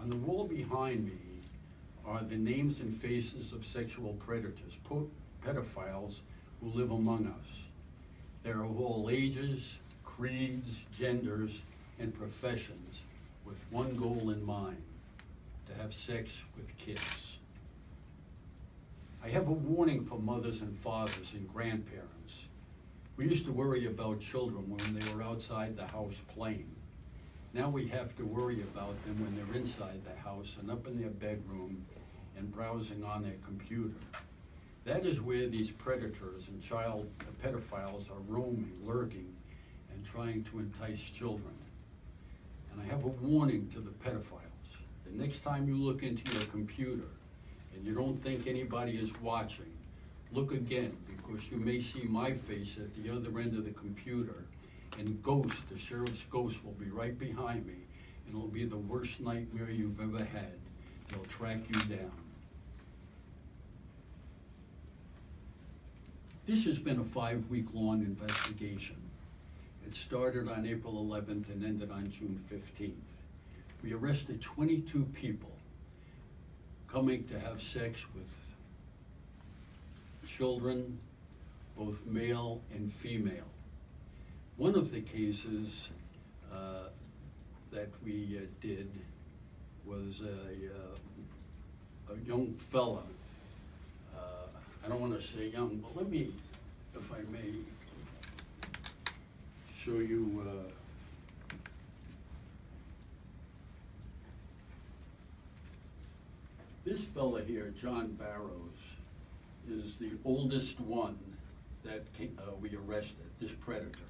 On the wall behind me are the names and faces of sexual predators, pedophiles who live among us. They're of all ages, creeds, genders, and professions, with one goal in mind: to have sex with kids. I have a warning for mothers and fathers and grandparents. We used to worry about children when they were outside the house playing. Now we have to worry about them when they're inside the house and up in their bedroom and browsing on their computer. That is where these predators and child pedophiles are roaming, lurking, and trying to entice children. And I have a warning to the pedophiles. The next time you look into your computer and you don't think anybody is watching, look again, because you may see my face at the other end of the computer, and Ghost, the sheriff's ghost, will be right behind me, and it'll be the worst nightmare you've ever had. They'll track you down. This has been a 5-week-long investigation. It started on April 11th and ended on June 15th. We arrested 22 people coming to have sex with children, both male and female. One of the cases that we did was a young fella. I don't want to say young, but let me, if I may, show you this fella here, John Barrows, is the oldest one that we arrested, this predator.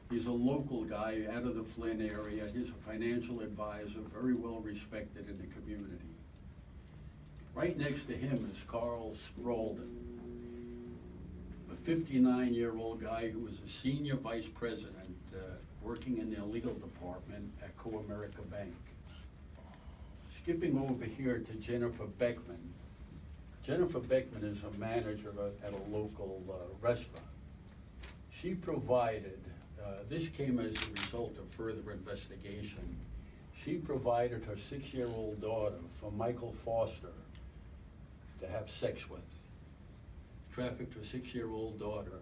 He's a local guy out of the Flint area. He's a financial advisor, very well respected in the community. Right next to him is Carl Spaulding, a 59-year-old guy who was a senior vice president working in the legal department at Co-America Bank. Skipping over here to Jennifer Beckman. Jennifer Beckman is a manager at a local restaurant. She provided, this came as a result of further investigation, she provided her 6-year-old daughter for Michael Foster to have sex with. Trafficked her 6-year-old daughter,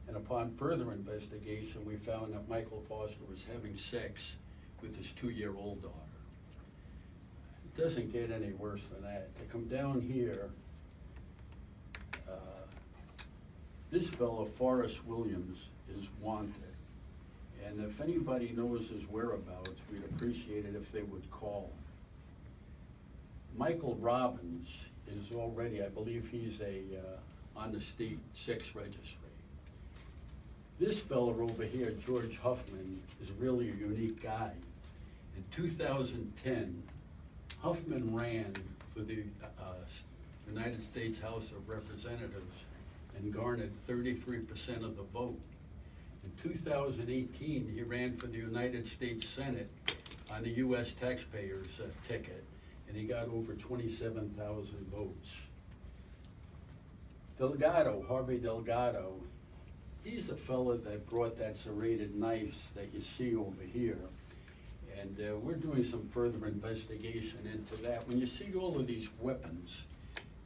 and upon further investigation, we found that Michael Foster was having sex with his 2-year-old daughter. It doesn't get any worse than that. To come down here, this fellow, Forrest Williams, is wanted. And if anybody knows his whereabouts, we'd appreciate it if they would call. Michael Robbins is already, I believe he's on the state sex registry. This fellow over here, George Huffman, is really a unique guy. In 2010, Huffman ran for the United States House of Representatives and garnered 33% of the vote. In 2018, he ran for the United States Senate on the U.S. taxpayers ticket, and he got over 27,000 votes. Delgado, Harvey Delgado, he's the fellow that brought that serrated knives that you see over here. And we're doing some further investigation into that. When you see all of these weapons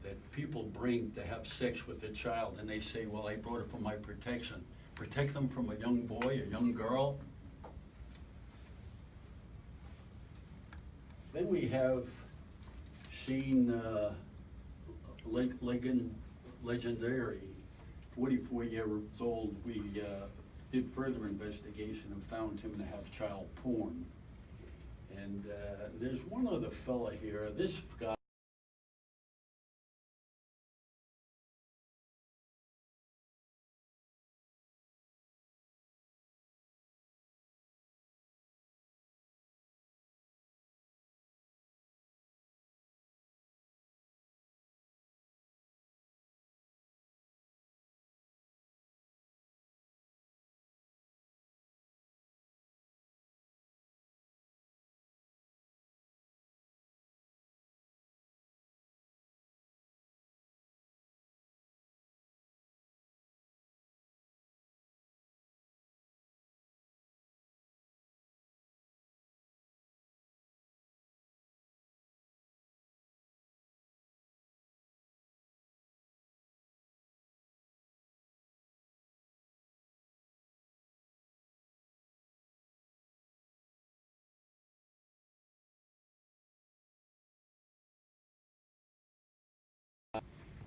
that people bring to have sex with a child, and they say, well, I brought it for my protection. Protect them from a young boy, a young girl. Then we have Shane Legendary, 44 years old. We did further investigation and found him to have child porn. And there's one other fella here. This guy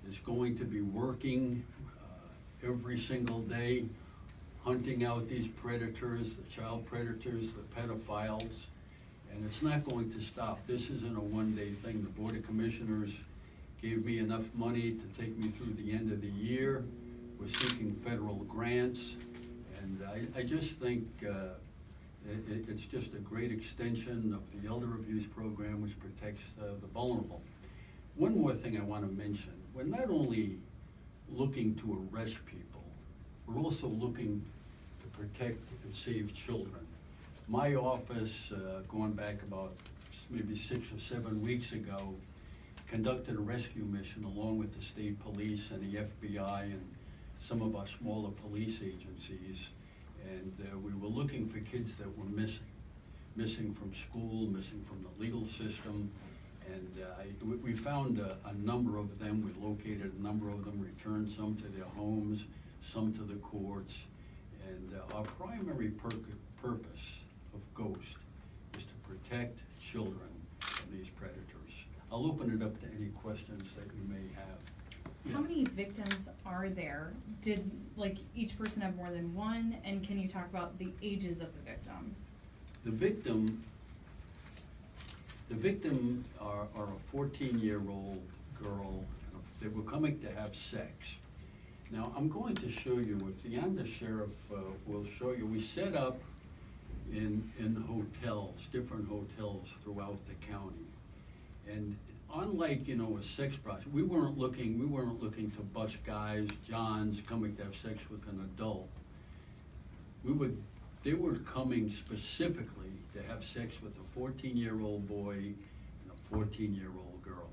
is going to be working every single day, hunting out these predators, the child predators, the pedophiles, and it's not going to stop. This isn't a one-day thing. The Board of Commissioners gave me enough money to take me through the end of the year. We're seeking federal grants, and I just think it's just a great extension of the elder abuse program, which protects the vulnerable. One more thing I want to mention. We're not only looking to arrest people, we're also looking to protect and save children. My office, going back about maybe 6 or 7 weeks ago, conducted a rescue mission along with the state police and the FBI and some of our smaller police agencies. And we were looking for kids that were missing from school, missing from the legal system. And we found a number of them. We located a number of them, returned some to their homes, some to the courts. And our primary purpose of GHOST is to protect children from these predators. I'll open it up to any questions that you may have. How many victims are there? Did each person have more than one? And can you talk about the ages of the victims? The victim are a 14-year-old girl. They were coming to have sex. Now, I'm going to show you, if the undersheriff will show you, we set up in hotels, different hotels throughout the county. And unlike, a sex prostitute, we weren't looking to bust guys, Johns, coming to have sex with an adult. They were coming specifically to have sex with a 14-year-old boy and a 14-year-old girl.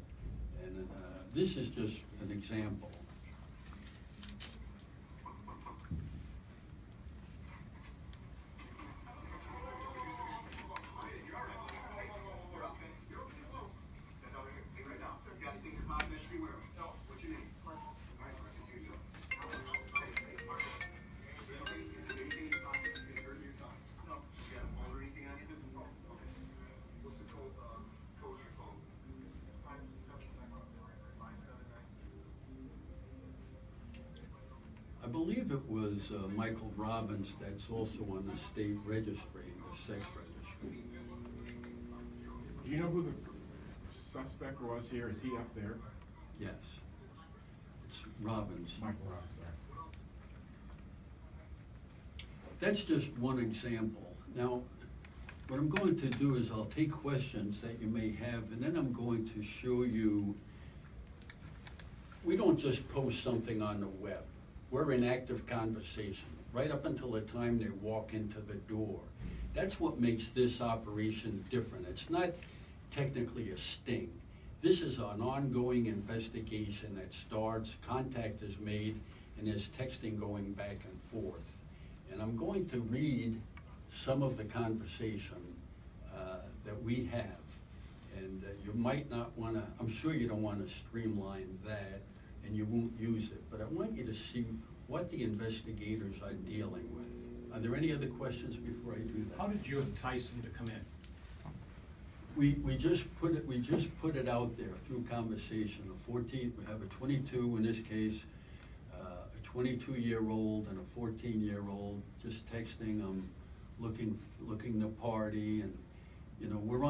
And this is just an example. I believe it was Michael Robbins that's also on the state registry, the sex registry. Do you know who the suspect was here? Is he up there? Yes. It's Robbins. Michael Robbins, right. That's just one example. Now, what I'm going to do is I'll take questions that you may have, and then I'm going to show you, we don't just post something on the web. We're in active conversation, right up until the time they walk into the door. That's what makes this operation different. It's not technically a sting. This is an ongoing investigation that starts, contact is made, and there's texting going back and forth. And I'm going to read some of the conversation that we have. And you might not want to, I'm sure you don't want to streamline that, and you won't use it, but I want you to see what the investigators are dealing with. Are there any other questions before I do that? How did you entice them to come in? We just put it out there through conversation. We have a 22 in this case, a 22-year-old and a 14-year-old, just texting them, looking to party, and we're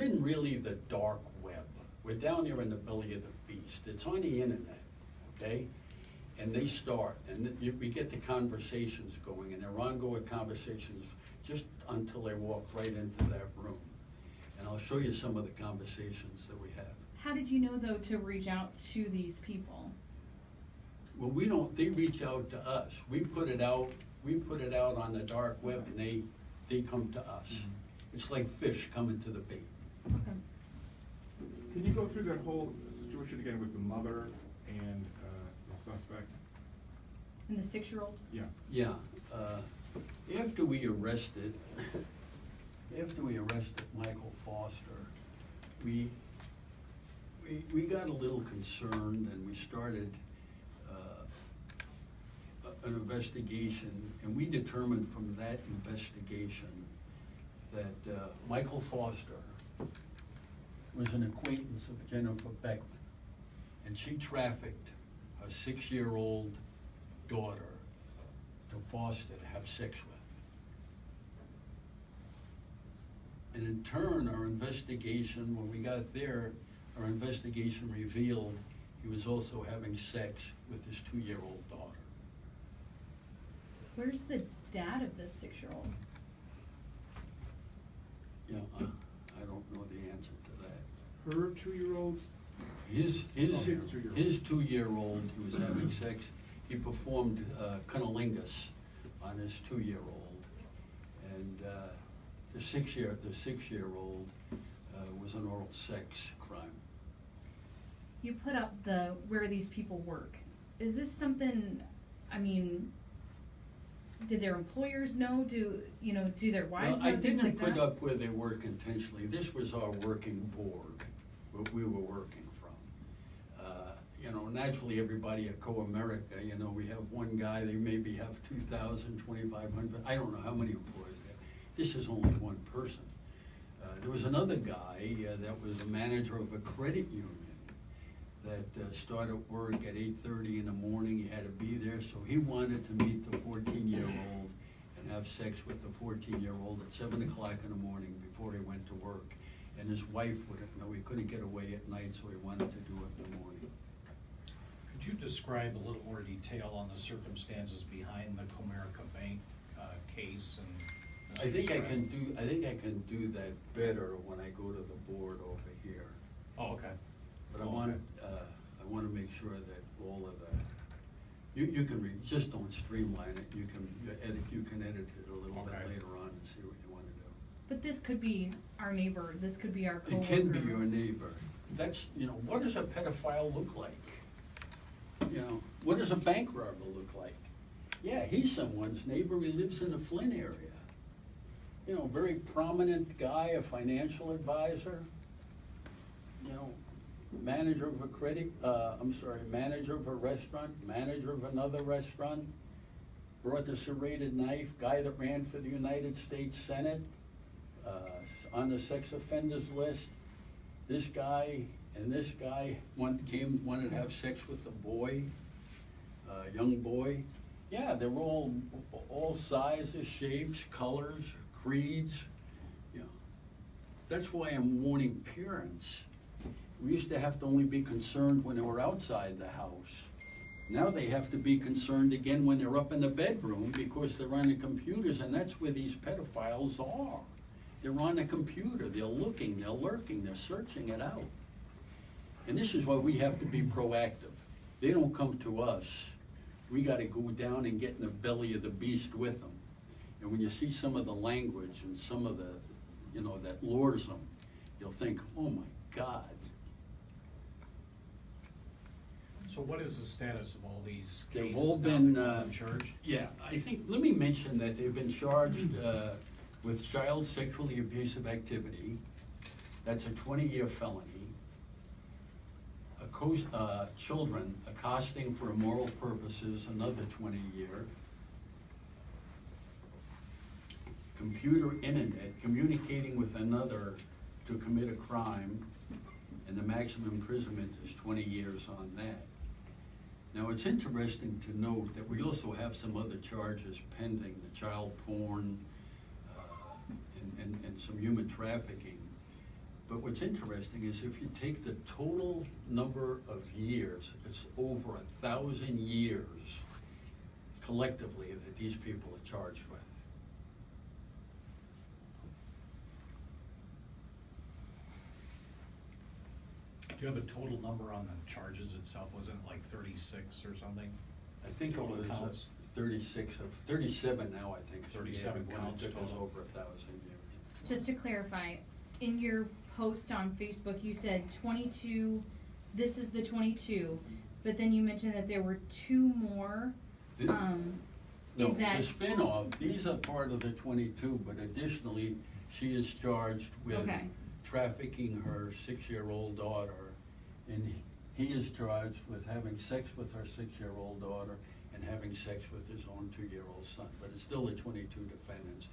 in really the dark web. We're down there in the belly of the beast. It's on the internet, okay? And they start, and we get the conversations going, and they're ongoing conversations just until they walk right into that room. And I'll show you some of the conversations that we have. How did you know, though, to reach out to these people? Well, they reach out to us. We put it out on the dark web, and they come to us. Mm-hmm. It's like fish coming to the bait. Okay. Can you go through that whole situation again with the mother and the suspect? And the 6-year-old? Yeah. Yeah. After we arrested Michael Foster, we got a little concerned, and we started an investigation, and we determined from that investigation that Michael Foster was an acquaintance of Jennifer Beckman. and she trafficked her 6-year-old daughter to Foster to have sex with. And in turn, our investigation, when we got there, our investigation revealed he was also having sex with his 2-year-old daughter. Where's the dad of this 6-year-old? Yeah, I don't know the answer to that. Her 2-year-old? His his 2-year-old. his 2-year-old, he was having sex, he performed cunnilingus on his 2-year-old. And the 6-year-old was an oral sex crime. You put up where these people work. Is this something, I mean, did their employers know? Do their wives know, things like that? I didn't put up where they work intentionally. This was our working board, what we were working from. Naturally, everybody at Co-America, we have one guy, they maybe have 2,000, 2,500, I don't know how many employees they have. This is only one person. There was another guy that was a manager of a credit union that started work at 8:30 in the morning. He had to be there, so he wanted to meet the 14-year-old and have sex with the 14-year-old at 7 o'clock in the morning before he went to work. And his wife wouldn't know, he couldn't get away at night, so he wanted to do it in the morning. Could you describe a little more detail on the circumstances behind the Comerica Bank case and? I think I can do that better when I go to the board over here. Oh, okay. But I Oh, want okay. to make sure that all of the, you can read, just don't streamline it, you can edit it a little bit Okay. later on and see what you want to do. But this could be our neighbor, this could be our coworker. It can be your neighbor. That's, what does a pedophile look like? What does a bank robber look like? Yeah, he's someone's neighbor, he lives in the Flint area. Very prominent guy, a financial advisor, manager of a manager of a restaurant, manager of another restaurant, brought the serrated knife, guy that ran for the United States Senate, on the sex offenders list. This guy and this guy wanted to have sex with a boy, a young boy. Yeah, they're all sizes, shapes, colors, creeds. That's why I'm warning parents. We used to have to only be concerned when they were outside the house. Now they have to be concerned again when they're up in the bedroom because they're on the computers, and that's where these pedophiles are. They're on the computer, they're looking, they're lurking, they're searching it out. And this is why we have to be proactive. They don't come to us. We gotta go down and get in the belly of the beast with them. And when you see some of the language and some of the, that lures them, you'll think, oh my God. So what is the status of all these cases? They've all now been, that have charged? Yeah, let me mention that they've been charged with child sexually abusive activity. That's a 20-year felony. Children accosting for immoral purposes, another 20-year. Internet, communicating with another to commit a crime, and the maximum imprisonment is 20 years on that. Now, it's interesting to note that we also have some other charges pending, the child porn, and some human trafficking. But what's interesting is if you take the total number of years, it's over 1,000 years collectively that these people are charged with. Do you have a total number on the charges itself? Wasn't it like 36 or something? I think it Total was counts? 37 now, I think. is the 37 average one. counts It took us total. over 1,000 years. Just to clarify, in your post on Facebook, you said 22, this is the 22, but then you mentioned that there were 2 more. The- No, Is that? the spin-off, these are part of the 22, but additionally, she is charged with Okay. trafficking her 6-year-old daughter, and he is charged with having sex with her 6-year-old daughter and having sex with his own 2-year-old son. But it's still the 22 defendants.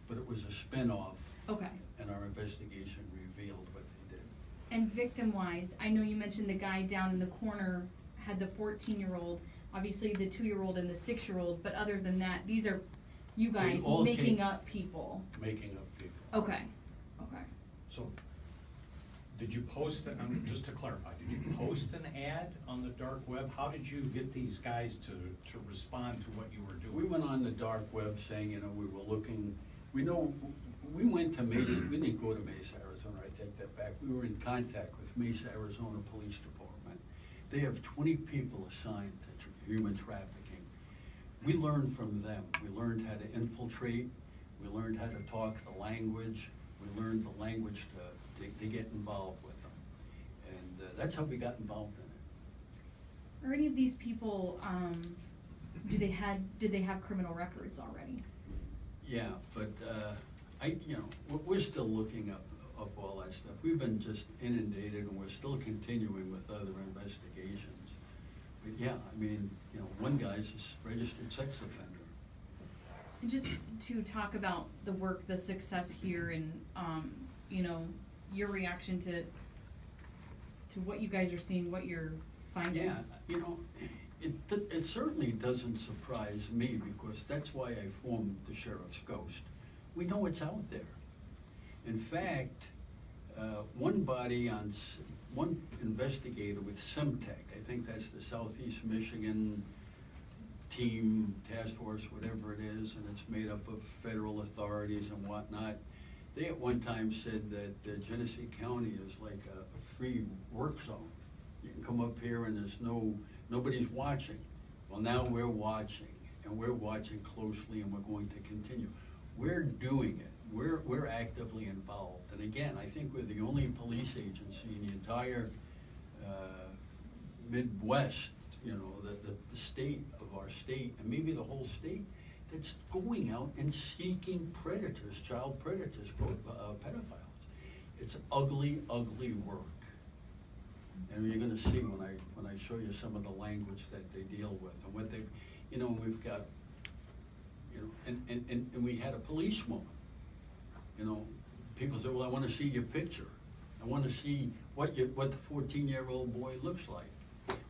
But it was a spin-off, Okay. and our investigation revealed what they did. And victim-wise, I know you mentioned the guy down in the corner had the 14-year-old, obviously the 2-year-old and the 6-year-old, but other than that, these are you They guys all making came- up people. Making up people. Okay, okay. So, did you post, just to clarify, did you post an ad on the dark web? How did you get these guys to respond to what you were doing? We went on the dark web saying, you know, we were looking, we went to Mesa, we didn't go to Mesa, Arizona, I take that back. We were in contact with Mesa, Arizona Police Department. They have 20 people assigned to human trafficking. We learned from them. We learned how to infiltrate. We learned how to talk the language. We learned the language to get involved with them. And that's how we got involved in it. Are any of these people, did they have criminal records already? Yeah, but we're still looking up all that stuff. We've been just inundated, and we're still continuing with other investigations. But yeah, I mean, you know, one guy's a registered sex offender. And just to talk about the work, the success here, and you know, your reaction to what you guys are seeing, what you're finding. Yeah, you know, it certainly doesn't surprise me, because that's why I formed the Sheriff's Ghost. We know it's out there. In fact, one investigator with Semtech, I think that's the Southeast Michigan team, task force, whatever it is, and it's made up of federal authorities and whatnot. They at one time said that Genesee County is like a free work zone. You can come up here and nobody's watching. Well, now we're watching, and we're watching closely, and we're going to continue. We're doing it. We're actively involved. And again, I think we're the only police agency in the entire Midwest, you know, the state of our state, and maybe the whole state, that's going out and seeking predators, child predators, pedophiles. It's ugly, ugly work. And you're gonna see when I show you some of the language that they deal with and what they, you know, we've got, you know, and we had a policewoman. You know, people say, well, I wanna see your picture. I wanna see what the 14-year-old boy looks like.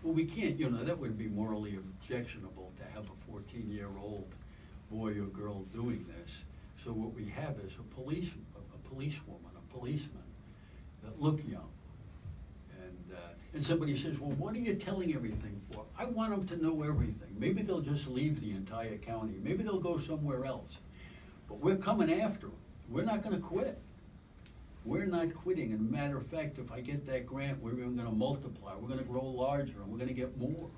Well, we can't, you know, that would be morally objectionable to have a 14-year-old boy or girl doing this. So what we have is a policewoman, a policeman that look young. And somebody says, well, what are you telling everything for? I want them to know everything. Maybe they'll just leave the entire county. Maybe they'll go somewhere else. But we're coming after them. We're not gonna quit. We're not quitting. And matter of fact, if I get that grant, we're even gonna multiply. We're gonna grow larger, and we're gonna get more.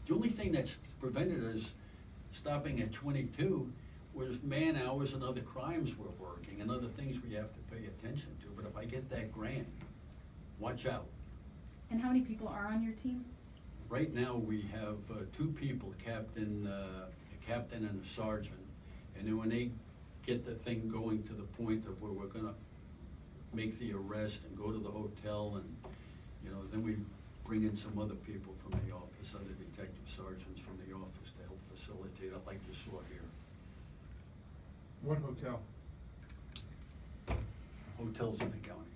The only thing that's prevented us stopping at 22 was man hours and other crimes we're working and other things we have to pay attention to. But if I get that grant, watch out. And how many people are on your team? Right now, we have 2 people, a captain and a sergeant. And then when they get the thing going to the point of where we're gonna make the arrest and go to the hotel, and, you know, then we bring in some other people from the office, other detective sergeants from the office to help facilitate it, like you saw here. What hotel? Hotels in the county.